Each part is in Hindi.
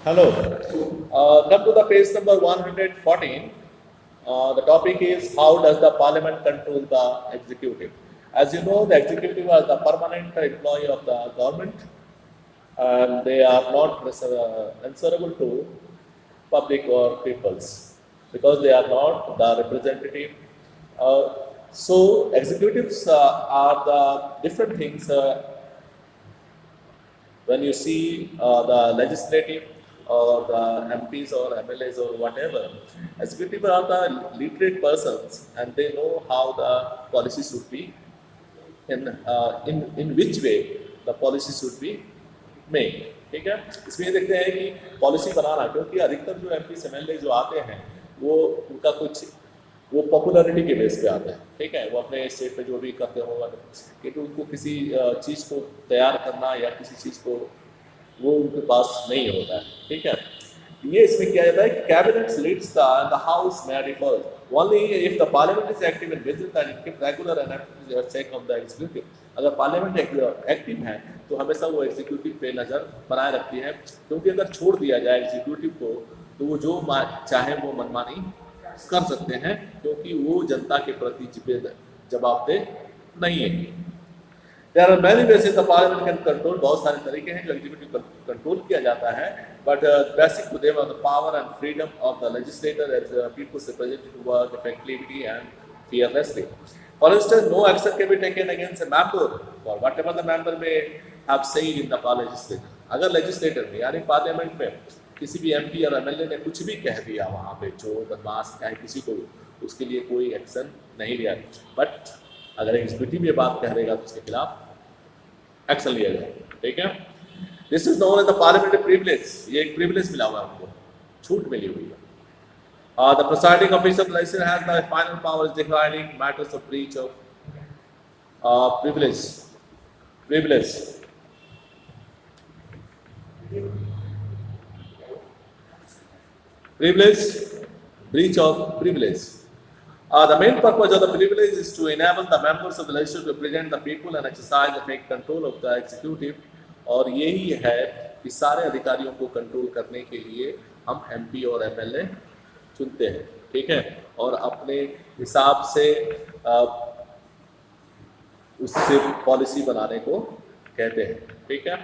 Hello. Come to the page number 114. The topic is how does the parliament control the executive? As you know, the executive is the permanent employee of the government and they are not answerable to public or peoples because they are not the representative. Uh, so executives are the different things when you see the legislative or the MPs or MLAs or whatever, executive are the literate persons and they know how the policy should be in which way the policy should be made. ठीक है, इसमें ये देखते हैं कि पॉलिसी बनाना, क्योंकि अधिकतर जो एमपी एमएलए जो आते हैं वो उनका कुछ वो पॉपुलैरिटी के बेस पे आते हैं। ठीक है, वो अपने स्टेट पे जो भी करते हो क्योंकि उनको किसी चीज़ को तैयार करना या किसी चीज़ को वो उनके पास नहीं होता है। ठीक है, ये इसमें किया जाता है कि cabinet leads the house may differ only if the parliament is active and vigilant and keep regular and check on the executive. अगर पार्लियामेंट एक्टिव है तो हमेशा वो एग्जीक्यूटिव पे नज़र बनाए रखती है, क्योंकि अगर छोड़ दिया जाए एग्जीक्यूटिव को तो वो जो चाहे वो मनमानी कर सकते हैं, क्योंकि वो जनता के प्रति जवाबदेह नहीं है। There are many ways the parliament can control. बहुत सारे तरीके हैं जो एग्जीक्यूटिव कंट्रोल किया जाता है, but basic to them are the power and freedom of the legislator as people's representative to work effectively and fearlessly. For instance, no action can be taken against a member for whatever the member may have said in the legislature. अगर legislator में यानी पार्लियामेंट में किसी भी एमपी और एमएलए ने कुछ भी कह दिया वहाँ पे चोर बदमाश चाहे किसी को, उसके लिए कोई एक्शन नहीं लिया, बट अगर एग्जीक्यूटिव ये बात कह देगा तो उसके खिलाफ एक्शन लिया जाएगा। ठीक है, this is known as the parliamentary privilege. ये एक प्रिविलेज मिला हुआ है हमको, छूट मिली हुई है। The presiding officer legislature has the final power deciding matters of breach of privilege breach of privilege. The main purpose of the privilege is to enable the members of the legislature to represent the people and exercise and take control of the executive. और यही है कि सारे अधिकारियों को कंट्रोल करने के लिए हम एमपी और एमएलए चुनते हैं। ठीक है, और अपने हिसाब से उससे पॉलिसी बनाने को कहते हैं। ठीक है,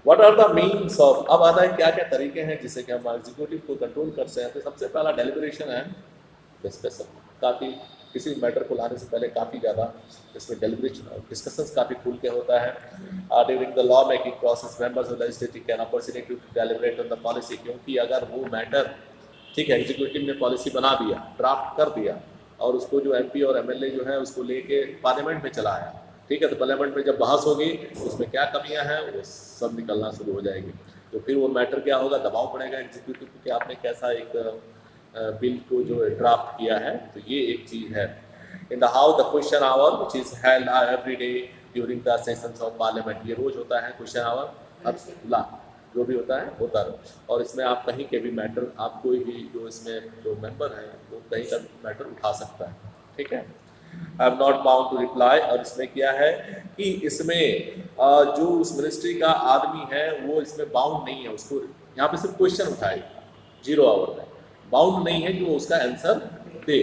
what are the means of, अब आता है क्या क्या तरीके हैं जिससे कि हम एग्जीक्यूटिव को कंट्रोल कर सकते हैं। तो सबसे पहला डेलिब्रेशन है डिस्कशन। काफ़ी किसी मैटर को लाने से पहले काफ़ी ज़्यादा इसमें डेलिब्रेशन डिस्कशंस काफ़ी खुल के होता है। During the law making process members of the legislative can opportunity to deliberate on the policy, क्योंकि अगर वो मैटर ठीक है एग्जीक्यूटिव ने पॉलिसी बना दिया, ड्राफ्ट कर दिया और उसको जो एमपी और एमएलए जो है उसको लेके पार्लियामेंट में चला आया, ठीक है, तो पार्लियामेंट में जब बहस होगी उसमें क्या कमियां हैं वो सब निकलना शुरू हो जाएगी। तो फिर वो मैटर क्या होगा, दबाव पड़ेगा एग्जीक्यूटिव को कि आपने कैसा एक बिल को जो ड्राफ्ट किया है। तो ये एक चीज़ है। In the house the question hour which is held every day during the sessions of parliament, ये रोज होता है क्वेश्चन आवर, जो भी होता है होता रहे। और इसमें आप कहीं के भी मैटर, आप कोई भी जो इसमें जो मेंबर है वो कहीं का मैटर उठा सकता है। ठीक है, I am not bound to reply. और इसमें क्या है कि इसमें जो उस मिनिस्ट्री का आदमी है वो इसमें बाउंड नहीं है, उसको यहाँ पे सिर्फ क्वेश्चन उठाएगा 0 आवर में, बाउंड नहीं है कि वो उसका आंसर दे।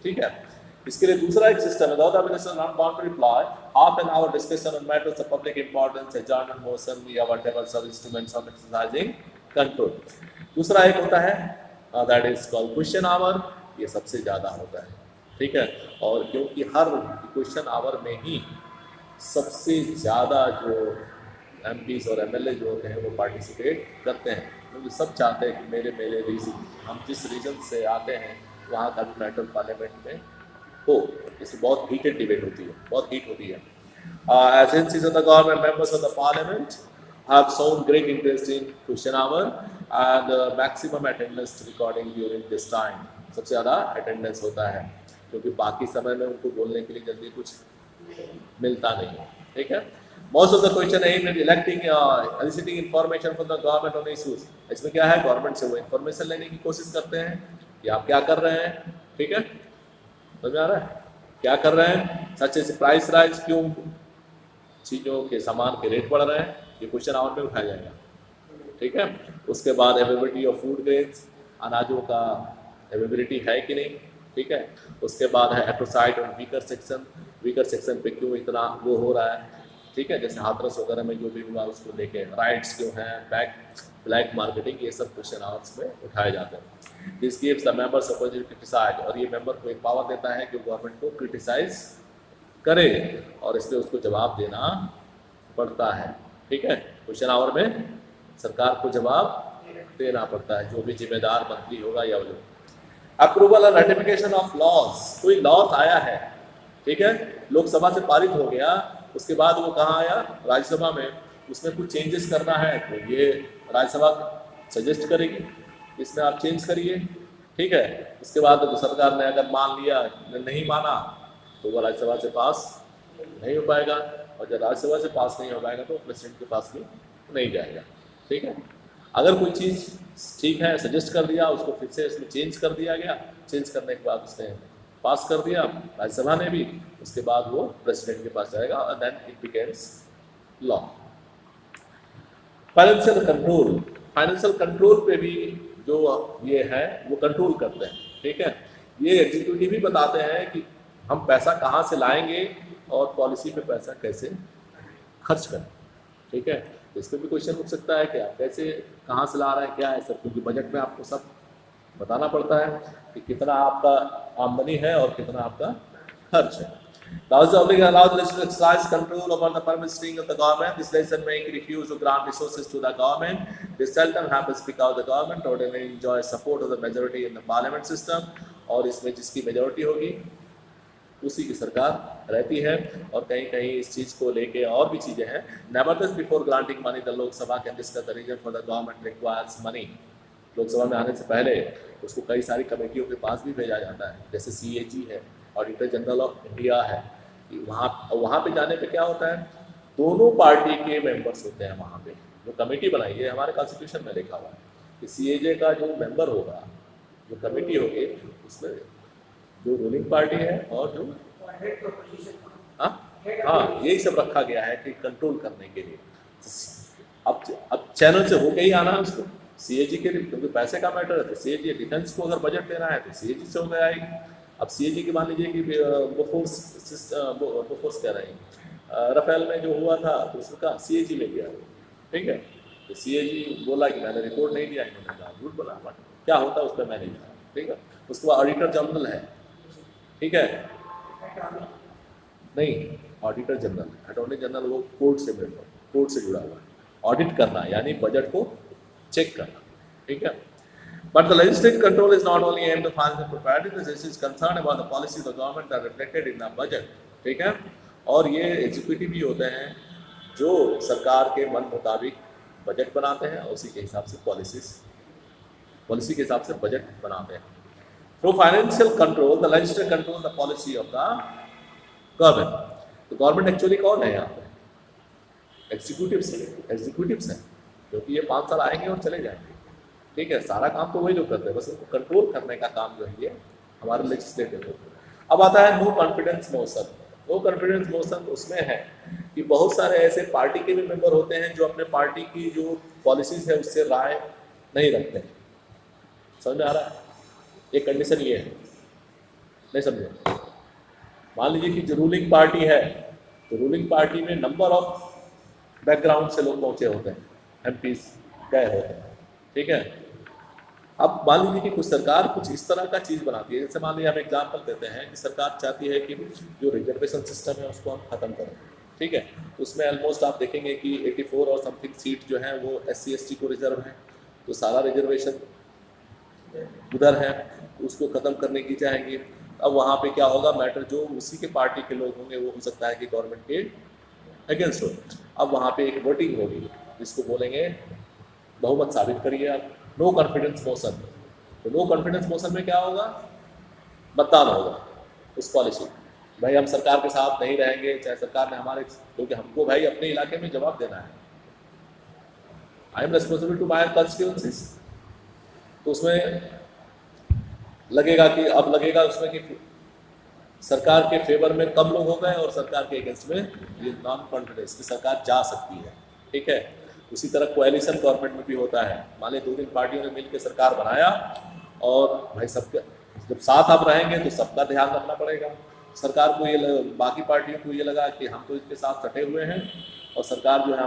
ठीक है, इसके लिए दूसरा एक सिस्टम है, the minister not bound to reply half an hour discussion on matters of public importance, adjournment motion या व्हाटएवर सब इंस्ट्रूमेंट्स ऑफ एक्सरसाइजिंग कंट्रोल। दूसरा एक होता है that is called question hour, ये सबसे ज़्यादा होता है। ठीक है, और क्योंकि हर क्वेश्चन आवर में ही सबसे ज़्यादा जो एमपीज और एमएलए जो होते हैं वो पार्टिसिपेट करते हैं, क्योंकि सब चाहते हैं कि मेरे रीजन, हम जिस रीजन से आते हैं वहाँ का भी मैटर पार्लियामेंट में हो। इसमें बहुत हीटेड डिबेट होती है, बहुत हीट होती है। As MCs of the government, members of the parliament have shown great interest in question hour and maximum attendance recording during this time. सबसे ज़्यादा अटेंडेंस होता है क्योंकि बाकी समय में उनको बोलने के लिए जल्दी कुछ मिलता नहीं है। ठीक है, most of the question aim at electing eliciting information from the government on issues. इसमें क्या है, गवर्नमेंट से वो इंफॉर्मेशन लेने की कोशिश करते हैं कि आप क्या कर रहे हैं। ठीक है, समझ में आ रहा है क्या कर रहे हैं, सच एज प्राइस राइज, क्यों चीज़ों के सामान के रेट बढ़ रहे हैं, ये क्वेश्चन आवर में उठाया जाएगा। ठीक है। उसके बाद अवेलेबिलिटी ऑफ फूड ग्रेन्स, अनाजों का अवेलेबिलिटी है कि नहीं, ठीक है। उसके बाद है एप्रोसाइट और वीकर सेक्शन पे क्यों इतना वो हो रहा है, ठीक है। जैसे हाथरस वगैरह में जो भी हुआ उसको लेके राइट्स क्यों हैं, ब्लैक मार्केटिंग, ये सब क्वेश्चन आवर्स में उठाए जाते हैं। This gives the members opportunity to criticise, और ये मेंबर को एक पावर देता है कि गवर्नमेंट को क्रिटिसाइज करे और इसलिए उसको जवाब देना पड़ता है, ठीक है। क्वेश्चन आवर में सरकार को जवाब देना पड़ता है, जो भी जिम्मेदार मंत्री होगा या वो। अप्रूवल और रेटिफिकेशन ऑफ लॉज, कोई लॉज आया है, ठीक है, लोकसभा से पारित हो गया, उसके बाद वो कहाँ आया, राज्यसभा में, उसमें कुछ चेंजेस करना है तो ये राज्यसभा सजेस्ट करेगी, इसमें आप चेंज करिए, ठीक है। उसके बाद तो सरकार ने अगर मान लिया, नहीं माना, तो वो राज्यसभा से पास नहीं हो पाएगा, और जब राज्यसभा से पास नहीं हो पाएगा तो प्रेसिडेंट के पास भी नहीं जाएगा, ठीक है। अगर कोई चीज़ ठीक है, सजेस्ट कर दिया, उसको फिर से इसमें चेंज कर दिया गया, चेंज करने के बाद उसने पास कर दिया राज्यसभा ने भी, उसके बाद वो प्रेसिडेंट के पास जाएगा और then it becomes law. Financial control पे भी जो ये है वो कंट्रोल करते हैं, ठीक है। ये एग्जीक्यूटिव भी बताते हैं कि हम पैसा कहाँ से लाएंगे और पॉलिसी पे पैसा कैसे खर्च करें, ठीक है। तो इस पर भी क्वेश्चन उठ सकता है कि आप कैसे, कहाँ से ला रहे हैं, क्या है सब, क्योंकि बजट में आपको सब बताना पड़ता है कि कितना आपका आमदनी है और कितना आपका खर्च है। The House of Legislature allows the legislature to exercise control over the permitting of the government. This legislature may refuse to grant resources to the government. This seldom happens because the government ordinarily enjoys support of the majority in the parliament system. और इसमें जिसकी मेजोरिटी होगी उसी की सरकार रहती है, और कहीं कहीं इस चीज़ को लेके और भी चीज़ें हैं। Nevertheless, before granting money, the Lok Sabha can discuss the reason for the government requires money. Lok Sabha में आने से पहले उसको कई सारी कमेटियों के पास भी भेजा जाता है, जैसे CAG है, ऑडिटर जनरल ऑफ इंडिया है, वहाँ पे जाने पे क्या होता है, दोनों पार्टी के मेंबर्स होते हैं वहाँ पे, जो कमेटी बनाई है हमारे कॉन्स्टिट्यूशन में लिखा हुआ है कि CAG का जो मेंबर होगा, जो कमेटी होगी, उसमें जो रूलिंग पार्टी है और जो हाँ यही सब रखा गया है कि कंट्रोल करने के लिए। अब चैनल से होके ही आना है उसको CAG के लिए, क्योंकि पैसे का मैटर है, तो CAG डिफेंस को अगर बजट देना है तो CAG से होकर आएगी। अब CAG की मान लीजिए कि बोफोर्स कह रहे हैं, राफेल में जो हुआ था तो उसका CAG ले गया, ठीक है। तो CAG बोला कि मैंने रिपोर्ट नहीं दिया, इन्होंने कहा झूठ बोला, बट क्या होता है उस पर मैं नहीं जाना, ठीक है। उसके बाद ऑडिटर जनरल है, ठीक है, नहीं ऑडिटर जनरल, अटॉर्नी जनरल वो कोर्ट से जुड़ा हुआ है, ऑडिट करना यानी बजट को चेक करना, ठीक है। But the legislative control is not only aimed at financial propriety, this is concerned about the policy of the government that are reflected in the budget, ठीक है। और ये एग्जीक्यूटिव भी होते हैं जो सरकार के मन मुताबिक बजट बनाते हैं और उसी के हिसाब से पॉलिसी के हिसाब से बजट बनाते हैं। Through financial control, the legislature control the policy of the government. तो गवर्नमेंट एक्चुअली कौन है यहाँ पे? एग्जीक्यूटिव्स हैं, क्योंकि ये 5 साल आएंगे और चले जाएंगे, ठीक है। सारा काम तो वही लोग करते हैं, बस उनको कंट्रोल करने का काम जो है ये हमारे लेजिस्लेटिव है। अब आता है no confidence motion. No confidence motion उसमें है कि बहुत सारे ऐसे पार्टी के भी मेंबर होते हैं जो अपने पार्टी की जो पॉलिसीज है उससे राय नहीं रखते हैं। समझ में आ रहा है? एक कंडीशन ये है, नहीं समझे? मान लीजिए कि जो रूलिंग पार्टी है तो रूलिंग पार्टी में नंबर ऑफ बैकग्राउंड से लोग पहुंचे होते हैं, MPs गए होते हैं, ठीक है। अब मान लीजिए कि कुछ सरकार कुछ इस तरह का चीज़ बनाती है, जैसे मान लीजिए हम एग्जाम्पल देते हैं कि सरकार चाहती है कि जो रिजर्वेशन सिस्टम है उसको हम ख़त्म करें, ठीक है। उसमें ऑलमोस्ट आप देखेंगे कि 84 और समथिंग सीट जो है वो SC ST को रिजर्व है, तो सारा रिजर्वेशन उधर है, उसको ख़त्म करने की चाहेंगे। अब वहाँ पे क्या होगा, मैटर जो उसी के पार्टी के लोग होंगे वो हो सकता है कि गवर्नमेंट के अगेंस्ट हो। अब वहाँ पे एक वोटिंग होगी जिसको बोलेंगे बहुमत साबित करिए आप, नो कॉन्फिडेंस मोशन। तो नो कॉन्फिडेंस मोशन में क्या होगा, मतदान होगा उस पॉलिसी, भाई हम सरकार के साथ नहीं रहेंगे, चाहे सरकार ने हमारे, क्योंकि हमको भाई अपने इलाके में जवाब देना है, I am responsible to my constituencies. तो उसमें लगेगा कि अब लगेगा उसमें कि सरकार के फेवर में कम लोग हो गए और सरकार के अगेंस्ट में ये नॉन कॉन्फिडेंस की सरकार जा सकती है, ठीक है। उसी तरह कोएलिशन गवर्नमेंट में भी होता है। मान ली 2-3 पार्टियों ने मिलकर सरकार बनाया और भाई सबके जब साथ आप रहेंगे तो सबका ध्यान रखना पड़ेगा। सरकार को बाकी पार्टियों को ये लगा कि हम तो इसके साथ सटे हुए हैं और सरकार जो है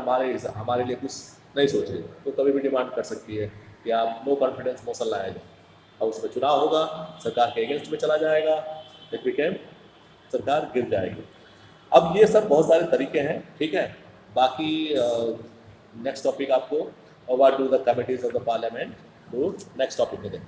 हमारे लिए कुछ नहीं सोच रही, तो कभी भी डिमांड कर सकती है कि आप नो कॉन्फिडेंस मोशन लाया जाए और उसमें चुनाव होगा, सरकार के अगेंस्ट में चला जाएगा, इट बिकेम सरकार गिर जाएगी। अब ये सब बहुत सारे तरीके हैं, ठीक है। बाकी नेक्स्ट टॉपिक आपको what do the committees of the parliament do, next topic में देखें।